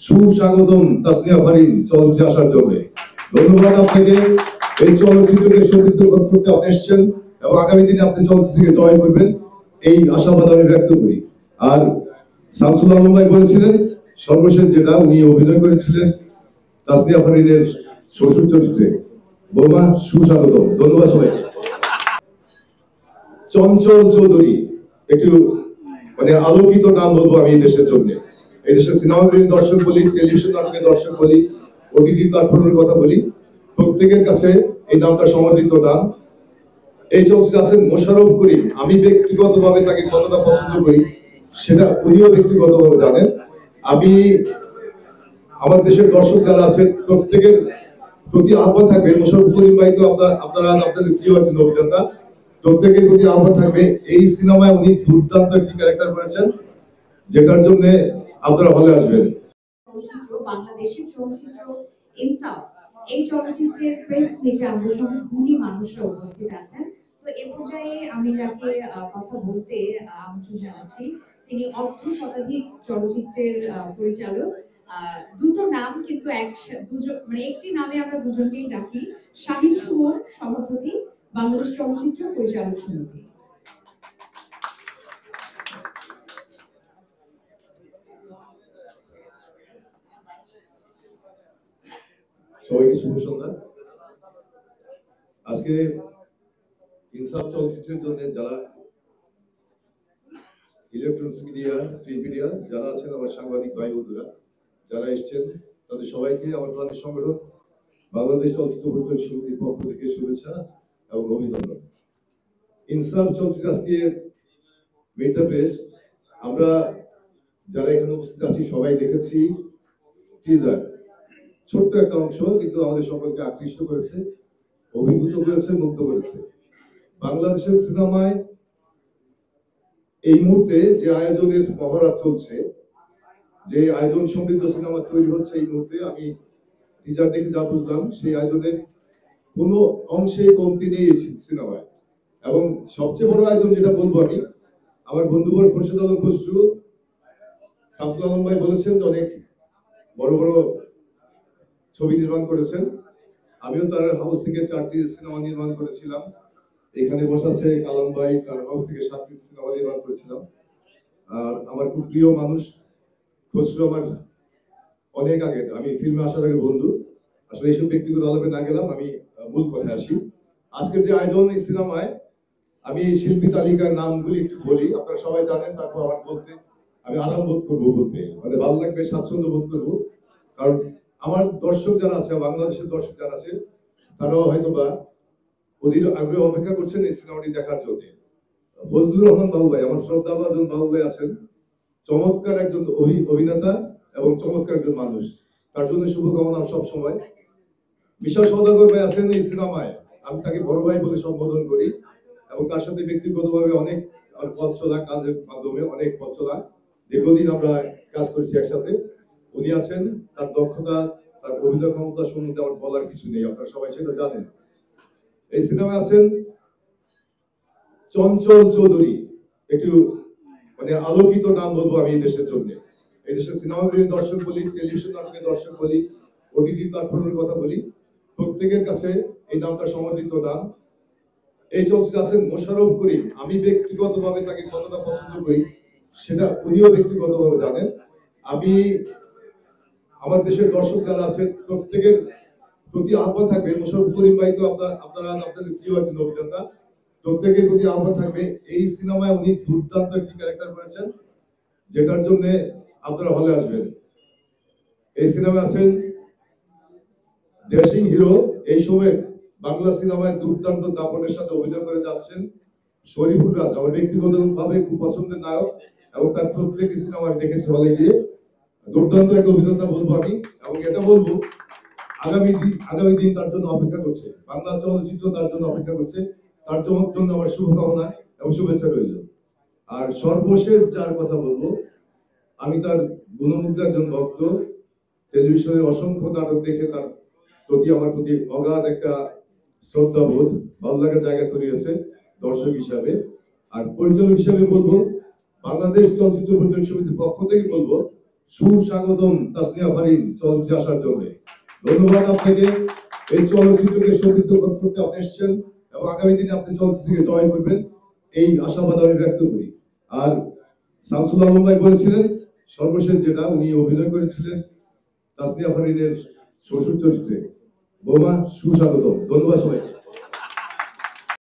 সুস্বাগতম তাসনিয়া ফারিন চলচ্চিত্রে আসার জন্য। ধন্যবাদ আপনাকে। এই চলচ্চিত্রকে সমৃদ্ধ করতে আপনি এসেছেন এবং আগামী দিনে আপনি চলচ্চিত্রকে জয় করবেন এই আশাবাদ আমি ব্যক্ত করি। আর শামসুল আলম ভাই বলেছিলেন সর্বশেষ যেটা উনি অভিনয় করেছিলেন তাসনিয়া ফারিনের শ্বশুর চরিত্রে। বৌমা সুস্বাগতম। ধন্যবাদ সবাইকে। চঞ্চল চৌধুরী একটু মানে আলোকিত নাম বলবো আমি এই দেশের জন্য। এই দেশের সিনেমা প্রেমী দর্শক বলি, টেলিভিশন নাটকের দর্শক বলি, ওটিটি প্ল্যাটফর্মের কথা বলি, প্রত্যেকের কাছে এই নামটা সমর্পিত নাম। এই চলচ্চিত্রে আছেন মোশাররফ করিম। আমি ব্যক্তিগতভাবে তাকে কতটা পছন্দ করি সেটা উনিও ব্যক্তিগতভাবে জানেন। আমি আমার দেশের দর্শক যারা আছেন প্রত্যেকের প্রতি আহ্বান থাকবে, মোশাররফ করিম ভাই তো আপনারা আপনাদের প্রিয় একজন অভিনেতা, প্রত্যেকের প্রতি আহ্বান থাকবে এই সিনেমায় উনি দুর্দান্ত একটি ক্যারেক্টার করেছেন যেটার জন্য আপনারা হলে আসবেন। বাংলাদেশের চলচ্চিত্র ইনসাফ এই চলচ্চিত্রের প্রেস মিটে আমাদের সঙ্গে গুণী মানুষরা উপস্থিত আছেন। তো এ পর্যায়ে আমি যাকে কথা বলতে আমন্ত্রণ জানাচ্ছি তিনি অর্ধ শতাধিক চলচ্চিত্রের পরিচালক। দুটো নাম কিন্তু দুজন মানে একটি নামে আমরা দুজনকেই ডাকি। শাহিন সুমন সভাপতি, বাংলাদেশ চলচ্চিত্র পরিচালক সমিতি। সবাইকে শুভ সন্ধ্যা। আজকে ইনসাফ চলচ্চিত্রের জন্য যারা ইলেকট্রনিক্স মিডিয়া, প্রিন্ট মিডিয়া যারা আছেন, আমার সাংবাদিক ভাই বন্ধুরা যারা এসছেন, তাদের সবাইকে আমার প্রাণের সংগঠন বাংলাদেশ চলচ্চিত্র পরিচালক সমিতির পক্ষ থেকে শুভেচ্ছা এবং অভিনন্দন। ইনসাফ চলচ্চিত্র আজকে মিট দ্য প্রেস, আমরা যারা এখানে উপস্থিত আছি সবাই দেখেছি টিজার। ছোট্ট একটা অংশ কিন্তু আমাদের সকলকে আকৃষ্ট করেছে, অভিভূত করেছে, মুগ্ধ করেছে। বাংলাদেশের সিনেমায় এই মুহূর্তে যে আয়োজনের মহড়া চলছে, যে আয়োজন সমৃদ্ধ সিনেমা তৈরি হচ্ছে এই মুহূর্তে, আমি টিজার দেখে যা বুঝলাম সেই আয়োজনের কোনো অংশে কমতি নেই এই সিনেমায়। এবং সবচেয়ে বড় আয়োজন যেটা বলবো আমি, আমার বন্ধুবর খোরশেদ আলম খসরু, শামসুল আলম ভাই বলেছেন যে অনেক বড় বড় ছবি নির্মাণ করেছেন। আমিও তার হাউস থেকে 4টি সিনেমা নির্মাণ করেছিলাম। এখানে বসে আছে কালাম ভাই, তার হাউস থেকে 7টি সিনেমা নির্মাণ করেছিলাম। আর আমার খুব প্রিয় মানুষ খসরু, আমার অনেক আগে, আমি ফিল্মে আসার আগে বন্ধু। আসলে এইসব ব্যক্তিগত আলাপে না গেলাম, আমি মূল কথায় আসি। আজকের যে আয়োজন এই সিনেমায়, আমি শিল্পী তালিকার নামগুলি বলি, আপনারা সবাই জানেন, তারপর আমার বলতে আমি আরাম বোধ করবো, বলতে মানে ভালো লাগবে, স্বাচ্ছন্দ্য বোধ করবো। কারণ আমার দর্শক যারা আছে, বাংলাদেশের দর্শক যারা আছে, তারাও হয়তো বা অধীর আগ্রহ অপেক্ষা করছেন এই সিনেমাটি দেখার জন্য। ফজলুর রহমান বাবু ভাই, আমার শ্রদ্ধাভাজন বাবু ভাই আছেন, চমৎকার একজন অভিনেতা এবং চমৎকার একজন মানুষ, তার জন্য শুভকামনা সব সময়। বিশাল সওদাগর ভাই আছেন এই সিনেমায়, আমি তাকে বড় ভাই বলে সম্বোধন করি এবং তার সাথে ব্যক্তিগতভাবে অনেক পথ চলা, কাজের মাধ্যমে অনেক পথ চলা, দীর্ঘদিন আমরা কাজ করেছি একসাথে। উনি আছেন, তার দক্ষতা, তার অভিনয় ক্ষমতা সম্বন্ধে আমার বলার কিছু নেই, আপনারা সবাই সেটা জানেন। এই সিনেমায় আছেন চঞ্চল চৌধুরী, একটু মানে আলোকিত নাম বলবো আমি এই দেশের জন্য। এই দেশের সিনেমা প্রেমী দর্শক বলি, টেলিভিশন নাটকের দর্শক বলি, ওটিটি প্ল্যাটফর্মের কথা বলি, প্রত্যেকের কাছে এই নামটা সমর্পিত নাম। এই চলচ্চিত্রে আছেন মোশাররফ করিম। আমি ব্যক্তিগতভাবে তাকে কতটা পছন্দ করি সেটা উনিও ব্যক্তিগতভাবে জানেন। আমি আমার দেশের দর্শক যারা আছেন প্রত্যেকের প্রতি আহ্বান থাকবে, মোশাররফ করিম ভাই তো আপনারা আপনাদের প্রিয় একজন অভিনেতা, প্রত্যেকের প্রতি আহ্বান থাকবে এই সিনেমায় উনি দুর্দান্ত একটি ক্যারেক্টার করেছেন যেটার জন্য আপনারা হলে আসবেন। এই সিনেমায় আছেন ড্যাশিং হিরো, এই সময় বাংলা সিনেমায় দুর্দান্ত দাপটের সাথে অভিনয় করে যাচ্ছেন শরীফুল রাজ, আমার ব্যক্তিগতভাবে খুব পছন্দের নায়ক এবং তার প্রত্যেকটি সিনেমা আমি দেখেছি হলে গিয়ে। দুর্দান্ত এক অভিনেতা বলবো আমি, এবং এটা বলবো আগামী দিন তার জন্য অপেক্ষা করছে, বাংলা চলচ্চিত্র তার জন্য অপেক্ষা করছে। তার জন্য আমার শুভকামনা এবং শুভেচ্ছা রইল। আর সর্বশেষ যার কথা বলবো, আমি তার গুণমুগ্ধ একজন ভক্ত, টেলিভিশনের অসংখ্য নাটক দেখে তার প্রতি আমার প্রতি অগাধ একটা শ্রদ্ধাবোধ, ভালো লাগার জায়গা তৈরি হয়েছে দর্শক হিসাবে। আর পরিচালক হিসাবে বলবো, বাংলাদেশ চলচ্চিত্র পরিচালক সমিতির পক্ষ থেকে বলবো সুস্বাগতম তাসনিয়া ফারিন চলচ্চিত্রে আসার জন্য। ধন্যবাদ আপনাকে। এই চলচ্চিত্রকে সমৃদ্ধ করতে আপনি এসেছেন এবং আগামী দিনে আপনি চলচ্চিত্রকে জয় করবেন এই আশাবাদ আমি ব্যক্ত করি। আর শামসুল আলম ভাই বলেছিলেন সর্বশেষ যেটা উনি অভিনয় করেছিলেন তাসনিয়া ফারিনের শ্বশুর চরিত্রে। বৌমা সুস্বাগতম। ধন্যবাদ সবাইকে।